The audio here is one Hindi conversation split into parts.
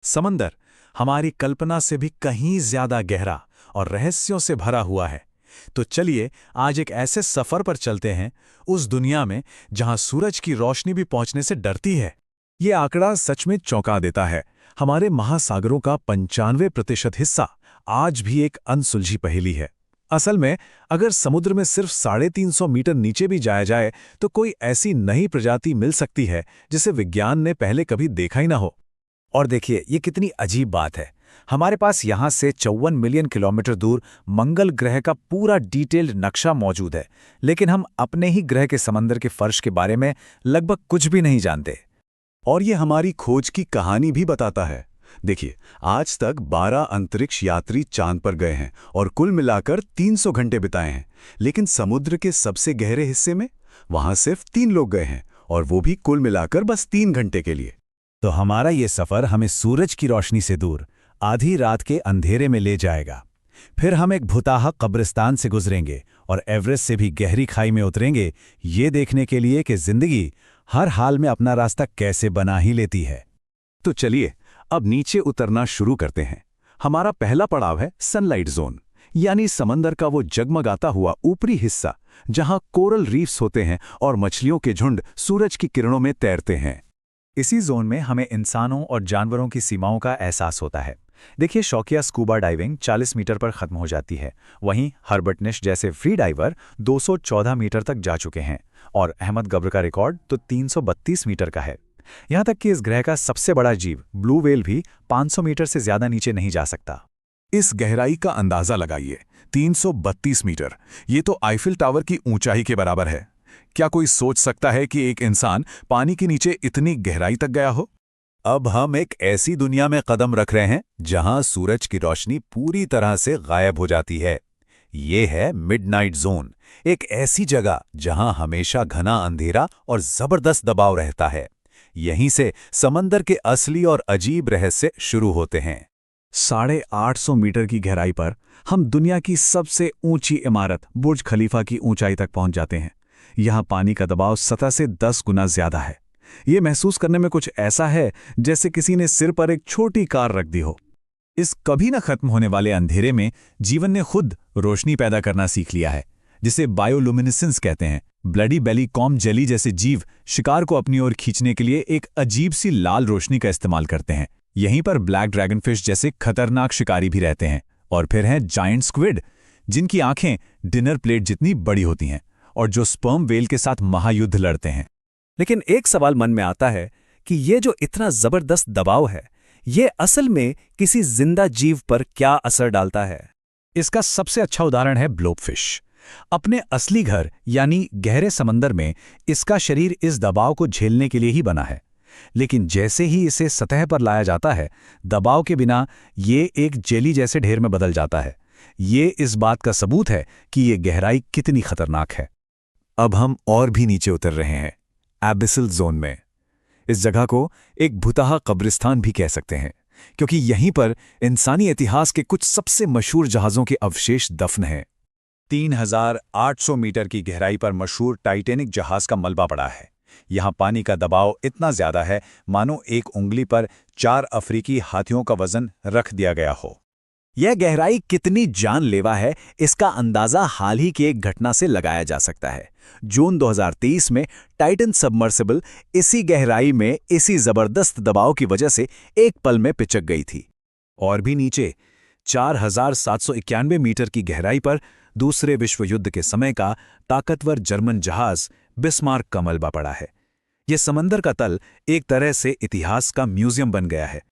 समंदर हमारी कल्पना से भी कहीं ज्यादा गहरा और रहस्यों से भरा हुआ है। तो चलिए आज एक ऐसे सफर पर चलते हैं, उस दुनिया में जहां सूरज की रोशनी भी पहुंचने से डरती है। ये आंकड़ा सच में चौंका देता है। हमारे महासागरों का 95% हिस्सा आज भी एक अनसुलझी पहेली है। असल में अगर समुद्र में सिर्फ 350 मीटर नीचे भी जाया जाए तो कोई ऐसी नई प्रजाति मिल सकती है जिसे विज्ञान ने पहले कभी देखा ही ना हो। और देखिए ये कितनी अजीब बात है। हमारे पास यहाँ से 54 मिलियन किलोमीटर दूर मंगल ग्रह का पूरा डिटेल्ड नक्शा मौजूद है, लेकिन हम अपने ही ग्रह के समंदर के फर्श के बारे में लगभग कुछ भी नहीं जानते। और ये हमारी खोज की कहानी भी बताता है। देखिए, आज तक 12 अंतरिक्ष यात्री चांद पर गए हैं और कुल मिलाकर 300 घंटे बिताए हैं, लेकिन समुद्र के सबसे गहरे हिस्से में वहां सिर्फ 3 लोग गए हैं, और वो भी कुल मिलाकर बस 3 घंटे के लिए। तो हमारा ये सफ़र हमें सूरज की रोशनी से दूर आधी रात के अंधेरे में ले जाएगा। फिर हम एक भुताहा कब्रिस्तान से गुजरेंगे और एवरेस्ट से भी गहरी खाई में उतरेंगे, ये देखने के लिए कि जिंदगी हर हाल में अपना रास्ता कैसे बना ही लेती है। तो चलिए अब नीचे उतरना शुरू करते हैं। हमारा पहला पड़ाव है सनलाइट जोन, यानी समंदर का वो जगमगाता हुआ ऊपरी हिस्सा जहां कोरल रीफ्स होते हैं और मछलियों के झुंड सूरज की किरणों में तैरते हैं। इसी जोन में हमें इंसानों और जानवरों की सीमाओं का एहसास होता है। देखिए, शौकिया स्कूबा डाइविंग 40 मीटर पर खत्म हो जाती है, वहीं हर्बर्टनिश जैसे फ्री डाइवर 214 मीटर तक जा चुके हैं, और अहमद गब्र का रिकॉर्ड तो 332 मीटर का है। यहाँ तक कि इस ग्रह का सबसे बड़ा जीव ब्लू व्हेल भी 500 मीटर से ज्यादा नीचे नहीं जा सकता। इस गहराई का अंदाजा लगाइए, 332 मीटर, ये तो आईफिल टावर की ऊंचाई के बराबर है। क्या कोई सोच सकता है कि एक इंसान पानी के नीचे इतनी गहराई तक गया हो? अब हम एक ऐसी दुनिया में कदम रख रहे हैं जहां सूरज की रोशनी पूरी तरह से गायब हो जाती है। ये है मिडनाइट जोन, एक ऐसी जगह जहां हमेशा घना अंधेरा और जबरदस्त दबाव रहता है। यहीं से समंदर के असली और अजीब रहस्य शुरू होते हैं। 850 मीटर की गहराई पर हम दुनिया की सबसे ऊंची इमारत बुर्ज खलीफा की ऊंचाई तक पहुंच जाते हैं। यहाँ पानी का दबाव सतह से 10 गुना ज्यादा है। ये महसूस करने में कुछ ऐसा है जैसे किसी ने सिर पर एक छोटी कार रख दी हो। इस कभी न खत्म होने वाले अंधेरे में जीवन ने खुद रोशनी पैदा करना सीख लिया है, जिसे बायोलुमिनेसेंस कहते हैं। ब्लडी बेली कॉम जेली जैसे जीव शिकार को अपनी ओर खींचने के लिए एक अजीब सी लाल रोशनी का इस्तेमाल करते हैं। यहीं पर ब्लैक ड्रैगनफिश जैसे खतरनाक शिकारी भी रहते हैं। और फिर हैं जायंट स्क्विड, जिनकी आंखें डिनर प्लेट जितनी बड़ी होती हैं और जो स्पर्म वेल के साथ महायुद्ध लड़ते हैं। लेकिन एक सवाल मन में आता है कि ये जो इतना जबरदस्त दबाव है, ये असल में किसी जिंदा जीव पर क्या असर डालता है? इसका सबसे अच्छा उदाहरण है ब्लोबफिश। अपने असली घर यानी गहरे समंदर में इसका शरीर इस दबाव को झेलने के लिए ही बना है, लेकिन जैसे ही इसे सतह पर लाया जाता है, दबाव के बिना ये एक जेली जैसे ढेर में बदल जाता है। ये इस बात का सबूत है कि ये गहराई कितनी खतरनाक है। अब हम और भी नीचे उतर रहे हैं, एबिसल जोन में। इस जगह को एक भुताहा कब्रिस्तान भी कह सकते हैं, क्योंकि यहीं पर इंसानी इतिहास के कुछ सबसे मशहूर जहाज़ों के अवशेष दफन हैं। 3800 मीटर की गहराई पर मशहूर टाइटैनिक जहाज का मलबा पड़ा है। यहाँ पानी का दबाव इतना ज्यादा है मानो एक उंगली पर 4 अफ्रीकी हाथियों का वजन रख दिया गया हो। यह गहराई कितनी जानलेवा है, इसका अंदाजा हाल ही की एक घटना से लगाया जा सकता है। जून 2023 में टाइटन सबमर्सिबल इसी गहराई में इसी जबरदस्त दबाव की वजह से एक पल में पिचक गई थी। और भी नीचे 4791 मीटर की गहराई पर दूसरे विश्व युद्ध के समय का ताकतवर जर्मन जहाज बिस्मार्क का मलबा पड़ा है। यह समंदर का तल एक तरह से इतिहास का म्यूजियम बन गया है।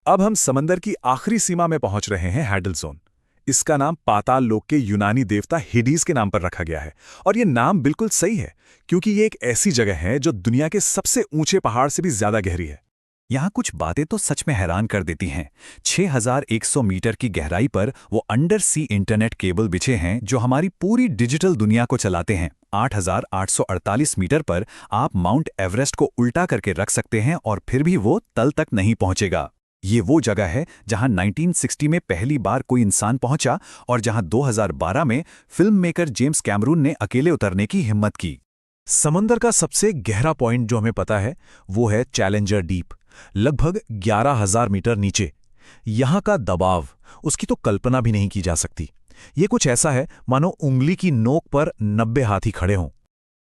अब हम समंदर की आखिरी सीमा में पहुंच रहे हैं, हैडल जोन। इसका नाम पाताल लोक के यूनानी देवता हिडीज के नाम पर रखा गया है, और यह नाम बिल्कुल सही है क्योंकि ये एक ऐसी जगह है जो दुनिया के सबसे ऊंचे पहाड़ से भी ज्यादा गहरी है। यहाँ कुछ बातें तो सच में हैरान कर देती हैं। 6100 मीटर की गहराई पर वो अंडर सी इंटरनेट केबल बिछे हैं जो हमारी पूरी डिजिटल दुनिया को चलाते हैं। 8848 मीटर पर आप माउंट एवरेस्ट को उल्टा करके रख सकते हैं और फिर भी वो तल तक नहीं पहुंचेगा। ये वो जगह है जहां 1960 में पहली बार कोई इंसान पहुंचा और जहां 2012 में फिल्म मेकर जेम्स कैमरून ने अकेले उतरने की हिम्मत की। समंदर का सबसे गहरा पॉइंट जो हमें पता है वो है चैलेंजर डीप। लगभग 11,000 मीटर नीचे। यहाँ का दबाव, उसकी तो कल्पना भी नहीं की जा सकती। ये कुछ ऐसा है मानो उंगली की नोक पर 90 हाथी खड़े हों।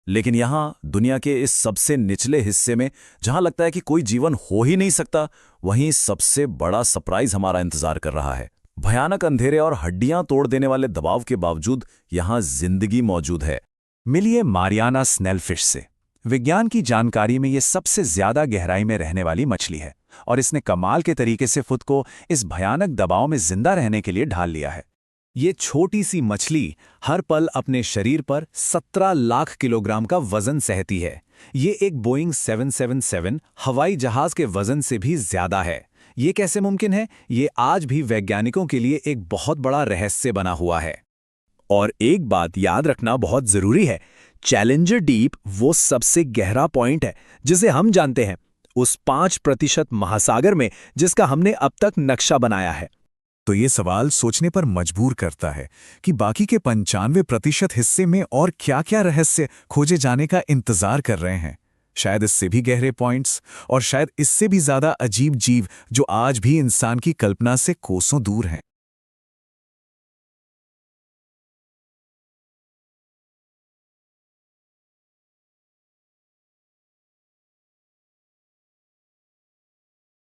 लेकिन यहाँ दुनिया के इस सबसे निचले हिस्से में, जहां लगता है कि कोई जीवन हो ही नहीं सकता, वहीं सबसे बड़ा सरप्राइज हमारा इंतजार कर रहा है। भयानक अंधेरे और हड्डियां तोड़ देने वाले दबाव के बावजूद यहाँ जिंदगी मौजूद है। मिलिए मारियाना स्नेलफिश से। विज्ञान की जानकारी में ये सबसे ज्यादा गहराई में रहने वाली मछली है और इसने कमाल के तरीके से खुद को इस भयानक दबाव में जिंदा रहने के लिए ढाल लिया है। ये छोटी सी मछली हर पल अपने शरीर पर 17 लाख किलोग्राम का वजन सहती है। ये एक बोइंग 777 हवाई जहाज के वजन से भी ज्यादा है। ये कैसे मुमकिन है? ये आज भी वैज्ञानिकों के लिए एक बहुत बड़ा रहस्य बना हुआ है। और एक बात याद रखना बहुत जरूरी है, चैलेंजर डीप वो सबसे गहरा पॉइंट है जिसे हम जानते हैं, उस 5% महासागर में जिसका हमने अब तक नक्शा बनाया है। तो ये सवाल सोचने पर मजबूर करता है कि बाकी के 95% हिस्से में और क्या-क्या रहस्य खोजे जाने का इंतजार कर रहे हैं। शायद इससे भी गहरे पॉइंट्स और शायद इससे भी ज्यादा अजीब जीव जो आज भी इंसान की कल्पना से कोसों दूर हैं।